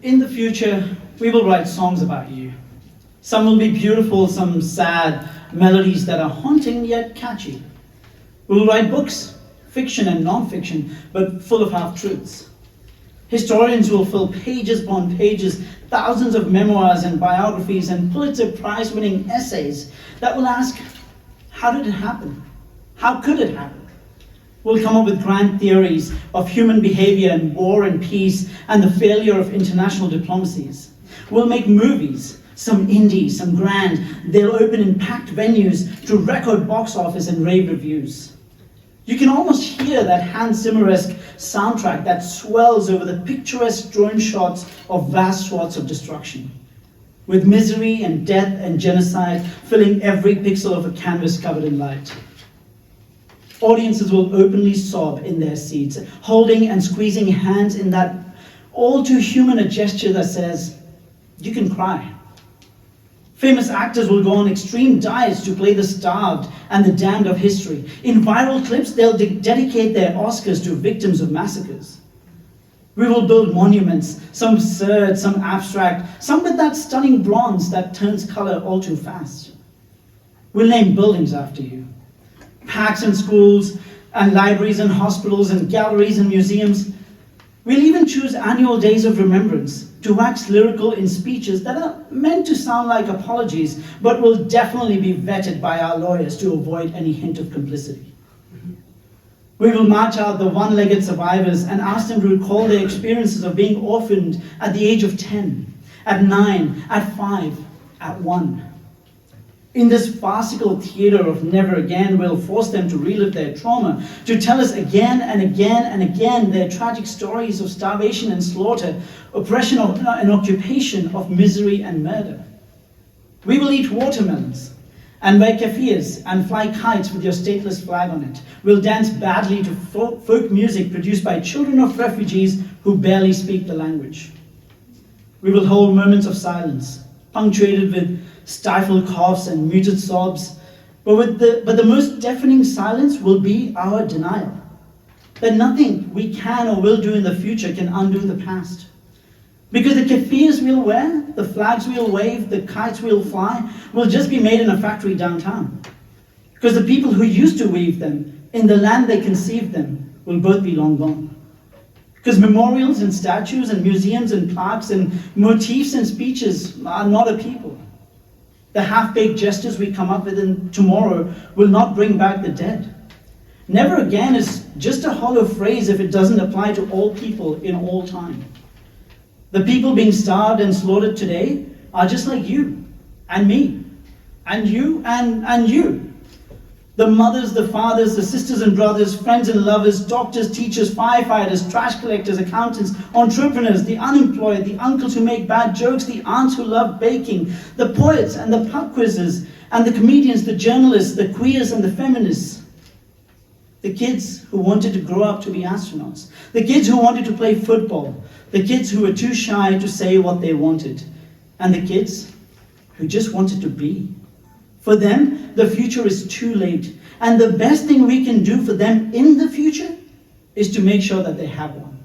In the future, we will write songs about you. Some will be beautiful, some sad, melodies that are haunting yet catchy. We will write books, fiction and non-fiction, but full of half-truths. Historians will fill pages upon pages, thousands of memoirs and biographies and Pulitzer Prize-winning essays that will ask, how did it happen? How could it happen? We'll come up with grand theories of human behavior and war and peace and the failure of international diplomacies. We'll make movies, some indie, some grand. They'll open in packed venues to record box office and rave reviews. You can almost hear that Hans Zimmer-esque soundtrack that swells over the picturesque drone shots of vast swaths of destruction, with misery and death and genocide filling every pixel of a canvas covered in light. Audiences will openly sob in their seats, holding and squeezing hands in that all too human a gesture that says, you can cry. Famous actors will go on extreme diets to play the starved and the damned of history. In viral clips, they'll dedicate their Oscars to victims of massacres. We will build monuments, some absurd, some abstract, some with that stunning bronze that turns color all too fast. We'll name buildings after you. Parks and schools, and libraries and hospitals and galleries and museums. We'll even choose annual days of remembrance to wax lyrical in speeches that are meant to sound like apologies, but will definitely be vetted by our lawyers to avoid any hint of complicity. We will march out the one-legged survivors and ask them to recall their experiences of being orphaned at the age of 10, at 9, at 5, at 1. In this farcical theater of never again, we'll force them to relive their trauma, to tell us again and again and again their tragic stories of starvation and slaughter, oppression and occupation, of misery and murder. We will eat watermelons and wear keffirs and fly kites with your stateless flag on it. We'll dance badly to folk music produced by children of refugees who barely speak the language. We will hold moments of silence, punctuated with stifled coughs and muted sobs, but the most deafening silence will be our denial. That nothing we can or will do in the future can undo the past. Because the keffirs we'll wear, the flags we'll wave, the kites we'll fly, will just be made in a factory downtown. Because the people who used to weave them, in the land they conceived them, will both be long gone. Because memorials and statues and museums and plaques and motifs and speeches are not a people. The half-baked gestures we come up with in tomorrow will not bring back the dead. Never again is just a hollow phrase if it doesn't apply to all people in all time. The people being starved and slaughtered today are just like you and me and you and you. The mothers, the fathers, the sisters and brothers, friends and lovers, doctors, teachers, firefighters, trash collectors, accountants, entrepreneurs, the unemployed, the uncles who make bad jokes, the aunts who love baking, the poets and the pub quizzes, and the comedians, the journalists, the queers and the feminists. The kids who wanted to grow up to be astronauts, the kids who wanted to play football, the kids who were too shy to say what they wanted, and the kids who just wanted to be. For them, the future is too late, and the best thing we can do for them in the future is to make sure that they have one.